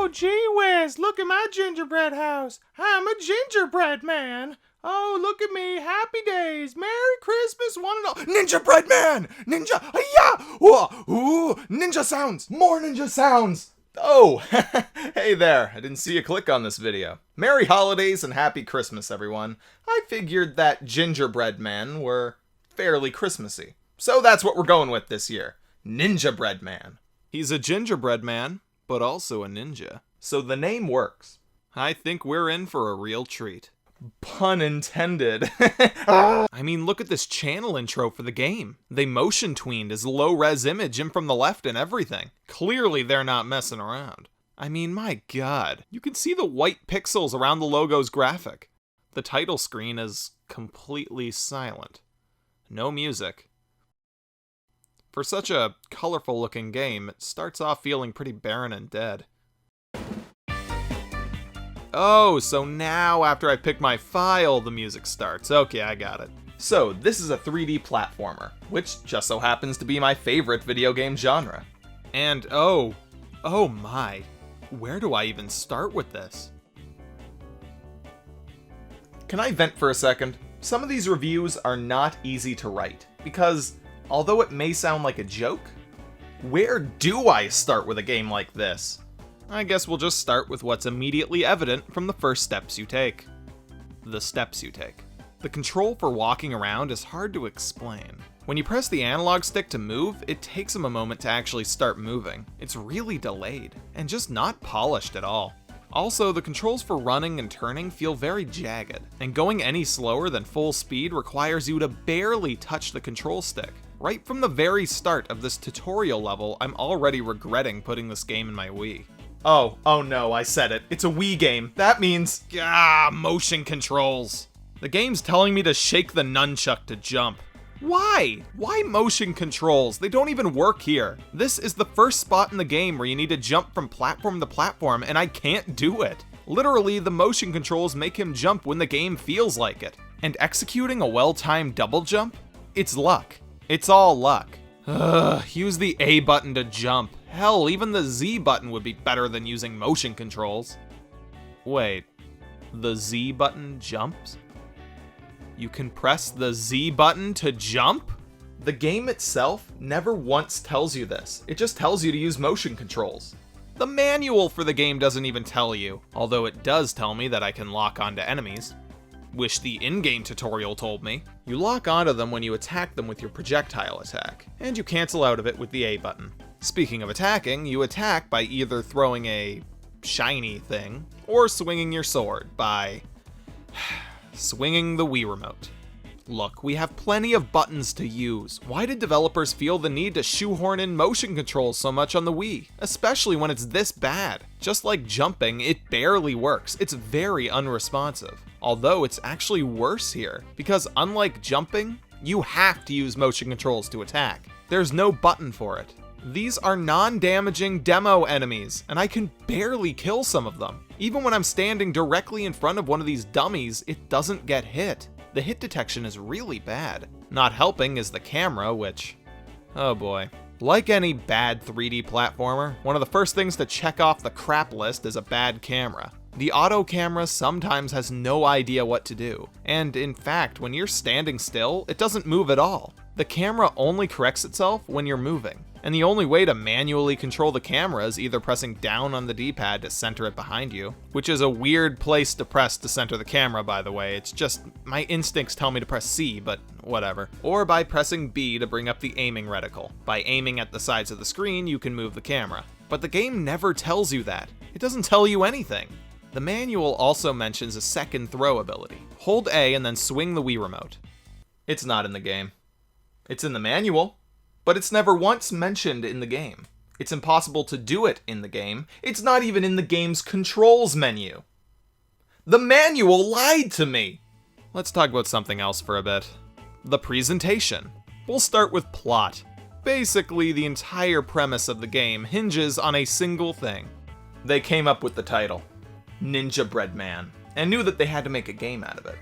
Oh, gee whiz, look at my gingerbread house. I'm a gingerbread man. Oh, look at me. Happy days. Merry Christmas, one and all. Ninjabread man! Ninja! Hiya! Ooh, ninja sounds! More ninja sounds! Oh, hey there. I didn't see you click on this video. Merry holidays and happy Christmas, everyone. I figured that gingerbread men were fairly Christmassy. So that's what we're going with this year. Ninjabread man. He's a gingerbread man, but also a ninja. So the name works. I think we're in for a real treat. Pun intended. I mean, look at this channel intro for the game. They motion tweened his low-res image in from the left and everything. Clearly they're not messing around. I mean, my god. You can see the white pixels around the logo's graphic. The title screen is completely silent. No music. For such a colorful looking game, it starts off feeling pretty barren and dead. Oh, so now after I pick my file, the music starts. Okay, I got it. So, this is a 3D platformer, which just so happens to be my favorite video game genre. And oh my, where do I even start with this? Can I vent for a second? Some of these reviews are not easy to write, because although it may sound like a joke, where do I start with a game like this? I guess we'll just start with what's immediately evident from the first steps you take. The steps you take. The control for walking around is hard to explain. When you press the analog stick to move, it takes him a moment to actually start moving. It's really delayed, and just not polished at all. Also, the controls for running and turning feel very jagged, and going any slower than full speed requires you to barely touch the control stick. Right from the very start of this tutorial level, I'm already regretting putting this game in my Wii. Oh no, I said it. It's a Wii game. That means... motion controls. The game's telling me to shake the nunchuck to jump. Why? Why motion controls? They don't even work here. This is the first spot in the game where you need to jump from platform to platform, and I can't do it. Literally, the motion controls make him jump when the game feels like it. And executing a well-timed double jump? It's luck. It's all luck. Use the A button to jump. Hell, even the Z button would be better than using motion controls. Wait, the Z button jumps? You can press the Z button to jump? The game itself never once tells you this. It just tells you to use motion controls. The manual for the game doesn't even tell you, although it does tell me that I can lock onto enemies. Wish the in-game tutorial told me. You lock onto them when you attack them with your projectile attack, and you cancel out of it with the A button. Speaking of attacking, you attack by either throwing a shiny thing, or swinging your sword by swinging the Wii remote. Look, we have plenty of buttons to use. Why did developers feel the need to shoehorn in motion controls so much on the Wii? Especially when it's this bad. Just like jumping, it barely works. It's very unresponsive. Although it's actually worse here, because unlike jumping, you have to use motion controls to attack. There's no button for it. These are non-damaging demo enemies, and I can barely kill some of them. Even when I'm standing directly in front of one of these dummies, it doesn't get hit. The hit detection is really bad. Not helping is the camera, which... oh boy. Like any bad 3D platformer, one of the first things to check off the crap list is a bad camera. The auto camera sometimes has no idea what to do, and in fact, when you're standing still, it doesn't move at all. The camera only corrects itself when you're moving, and the only way to manually control the camera is either pressing down on the D-pad to center it behind you, which is a weird place to press to center the camera, by the way. It's just, my instincts tell me to press C, but whatever. Or by pressing B to bring up the aiming reticle. By aiming at the sides of the screen, you can move the camera. But the game never tells you that. It doesn't tell you anything. The manual also mentions a second throw ability. Hold A and then swing the Wii remote. It's not in the game. It's in the manual, but it's never once mentioned in the game. It's impossible to do it in the game. It's not even in the game's controls menu. The manual lied to me! Let's talk about something else for a bit. The presentation. We'll start with plot. Basically, the entire premise of the game hinges on a single thing. They came up with the title, Ninjabread Man, and knew that they had to make a game out of it.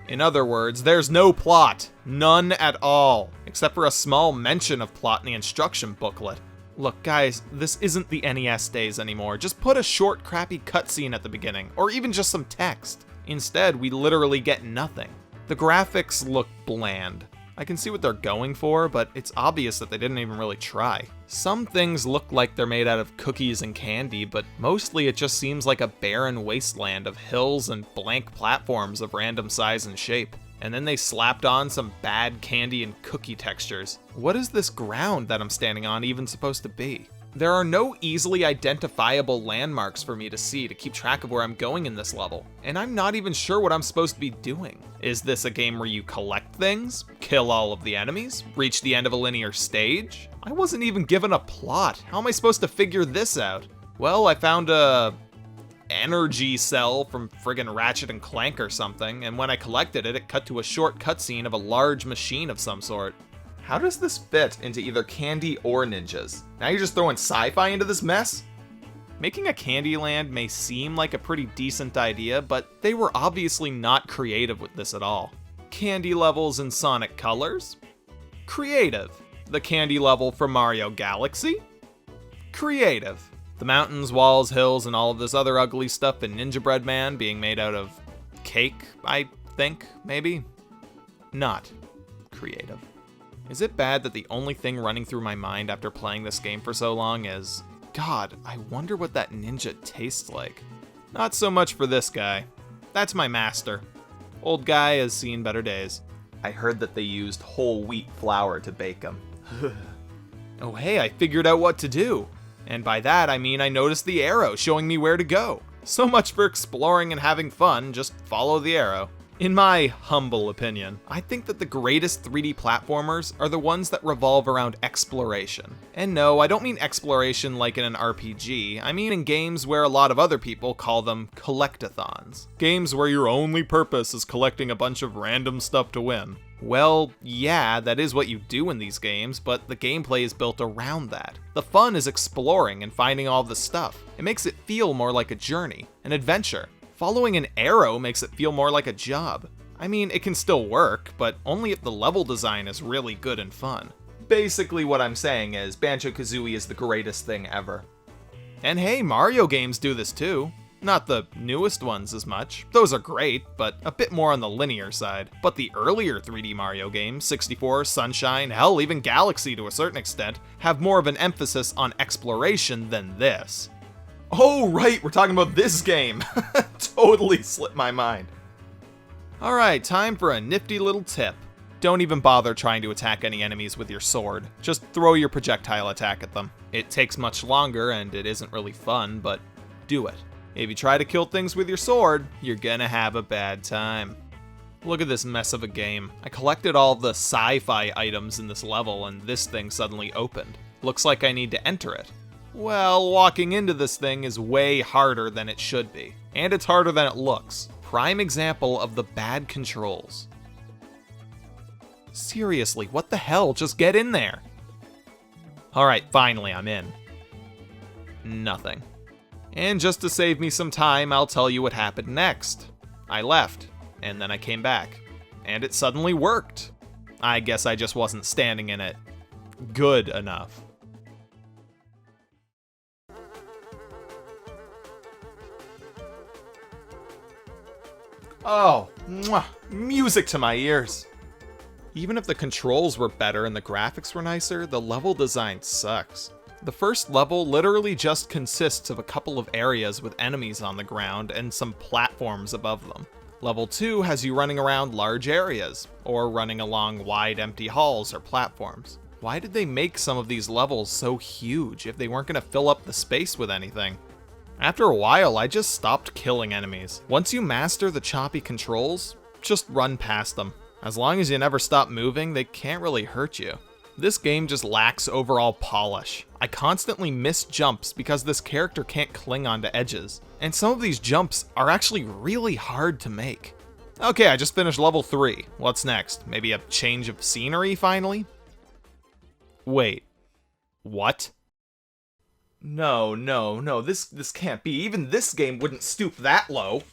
In other words, there's no plot. None at all. Except for a small mention of plot in the instruction booklet. Look, guys, this isn't the NES days anymore. Just put a short, crappy cutscene at the beginning, or even just some text. Instead, we literally get nothing. The graphics look bland. I can see what they're going for, but it's obvious that they didn't even really try. Some things look like they're made out of cookies and candy, but mostly it just seems like a barren wasteland of hills and blank platforms of random size and shape. And then they slapped on some bad candy and cookie textures. What is this ground that I'm standing on even supposed to be? There are no easily identifiable landmarks for me to see to keep track of where I'm going in this level, and I'm not even sure what I'm supposed to be doing. Is this a game where you collect things, kill all of the enemies, reach the end of a linear stage? I wasn't even given a plot. How am I supposed to figure this out? Well, I found a energy cell from friggin' Ratchet and Clank or something, and when I collected it, it cut to a short cutscene of a large machine of some sort. How does this fit into either candy or ninjas? Now you're just throwing sci-fi into this mess? Making a Candyland may seem like a pretty decent idea, but they were obviously not creative with this at all. Candy levels in Sonic Colors? Creative. The candy level from Mario Galaxy? Creative. The mountains, walls, hills, and all of this other ugly stuff in Ninjabread Man being made out of cake, I think, maybe? Not creative. Is it bad that the only thing running through my mind after playing this game for so long is, God, I wonder what that ninja tastes like? Not so much for this guy. That's my master. Old guy has seen better days. I heard that they used whole wheat flour to bake them. Oh hey, I figured out what to do. And by that I mean I noticed the arrow showing me where to go. So much for exploring and having fun, just follow the arrow. In my humble opinion, I think that the greatest 3D platformers are the ones that revolve around exploration. And no, I don't mean exploration like in an RPG, I mean in games where a lot of other people call them collectathons. Games where your only purpose is collecting a bunch of random stuff to win. Well, yeah, that is what you do in these games, but the gameplay is built around that. The fun is exploring and finding all the stuff. It makes it feel more like a journey, an adventure. Following an arrow makes it feel more like a job. I mean, it can still work, but only if the level design is really good and fun. Basically what I'm saying is Banjo-Kazooie is the greatest thing ever. And hey, Mario games do this too. Not the newest ones as much. Those are great, but a bit more on the linear side. But the earlier 3D Mario games, 64, Sunshine, hell, even Galaxy to a certain extent, have more of an emphasis on exploration than this. Oh, right, we're talking about this game. Totally slipped my mind. Alright, time for a nifty little tip. Don't even bother trying to attack any enemies with your sword. Just throw your projectile attack at them. It takes much longer and it isn't really fun, but do it. If you try to kill things with your sword, you're gonna have a bad time. Look at this mess of a game. I collected all the sci-fi items in this level and this thing suddenly opened. Looks like I need to enter it. Well, walking into this thing is way harder than it should be. And it's harder than it looks. Prime example of the bad controls. Seriously, what the hell? Just get in there. Alright, finally I'm in. Nothing. And just to save me some time, I'll tell you what happened next. I left, and then I came back. And it suddenly worked. I guess I just wasn't standing in it good enough. Oh, mwah, music to my ears. Even if the controls were better and the graphics were nicer, the level design sucks. The first level literally just consists of a couple of areas with enemies on the ground and some platforms above them. Level 2 has you running around large areas, or running along wide empty halls or platforms. Why did they make some of these levels so huge if they weren't going to fill up the space with anything? After a while, I just stopped killing enemies. Once you master the choppy controls, just run past them. As long as you never stop moving, they can't really hurt you. This game just lacks overall polish. I constantly miss jumps because this character can't cling onto edges. And some of these jumps are actually really hard to make. Okay, I just finished level 3. What's next? Maybe a change of scenery finally? Wait. What? No, this can't be. Even this game wouldn't stoop that low.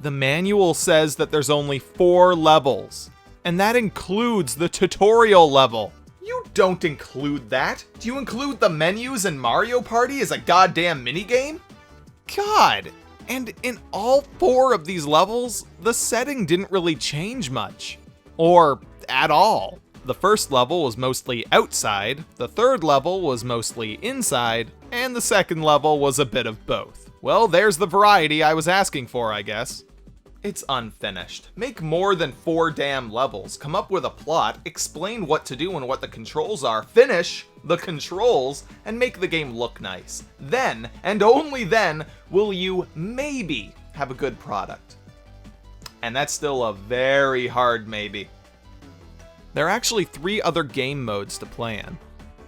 The manual says that there's only 4 levels, and that includes the tutorial level. You don't include that. Do you include the menus in Mario Party as a goddamn minigame? God! And in all 4 of these levels, the setting didn't really change much. Or at all. The first level was mostly outside, the third level was mostly inside, and the second level was a bit of both. Well, there's the variety I was asking for, I guess. It's unfinished. Make more than 4 damn levels, come up with a plot, explain what to do and what the controls are, finish the controls, and make the game look nice. Then, and only then, will you maybe have a good product. And that's still a very hard maybe. There are actually 3 other game modes to play in.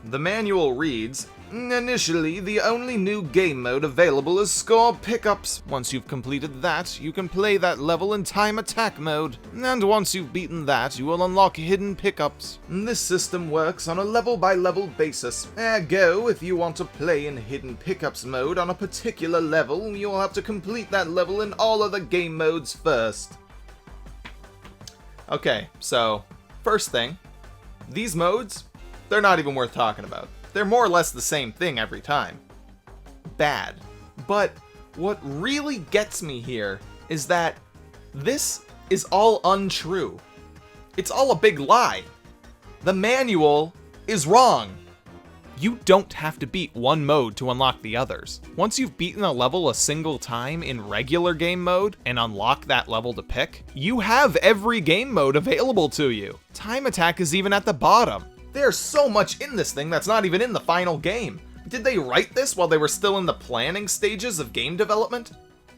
The manual reads, initially, the only new game mode available is score pickups. Once you've completed that, you can play that level in time attack mode. And once you've beaten that, you will unlock hidden pickups. This system works on a level-by-level basis. Ergo, if you want to play in hidden pickups mode on a particular level, you'll have to complete that level in all other game modes first. Okay, so, first thing, these modes, they're not even worth talking about. They're more or less the same thing every time. Bad. But what really gets me here is that this is all untrue. It's all a big lie. The manual is wrong. You don't have to beat one mode to unlock the others. Once you've beaten a level a single time in regular game mode and unlock that level to pick, you have every game mode available to you. Time attack is even at the bottom. There's so much in this thing that's not even in the final game. Did they write this while they were still in the planning stages of game development?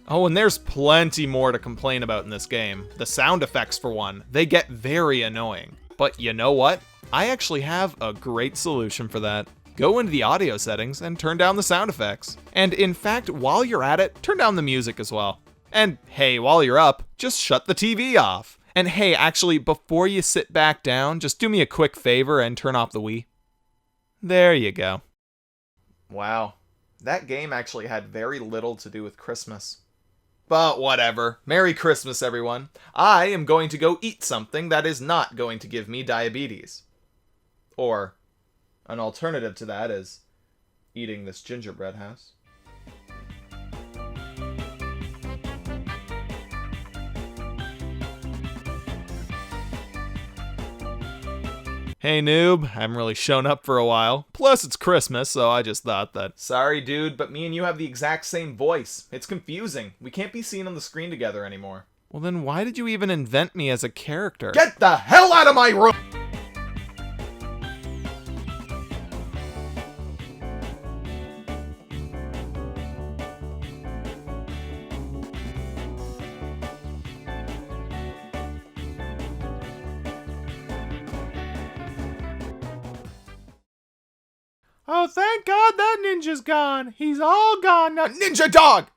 Oh, and there's plenty more to complain about in this game. The sound effects, for one, they get very annoying. But you know what? I actually have a great solution for that. Go into the audio settings and turn down the sound effects. And in fact, while you're at it, turn down the music as well. And hey, while you're up, just shut the TV off. And hey, actually, before you sit back down, just do me a quick favor and turn off the Wii. There you go. Wow, that game actually had very little to do with Christmas. But whatever. Merry Christmas, everyone. I am going to go eat something that is not going to give me diabetes. Or, an alternative to that is eating this gingerbread house. Hey noob, haven't really shown up for a while. Plus it's Christmas, so I just thought that. Sorry dude, but me and you have the exact same voice. It's confusing. We can't be seen on the screen together anymore. Well then why did you even invent me as a character? Get the hell out of my room! Oh, thank God that ninja's gone. He's all gone now. Ninja dog!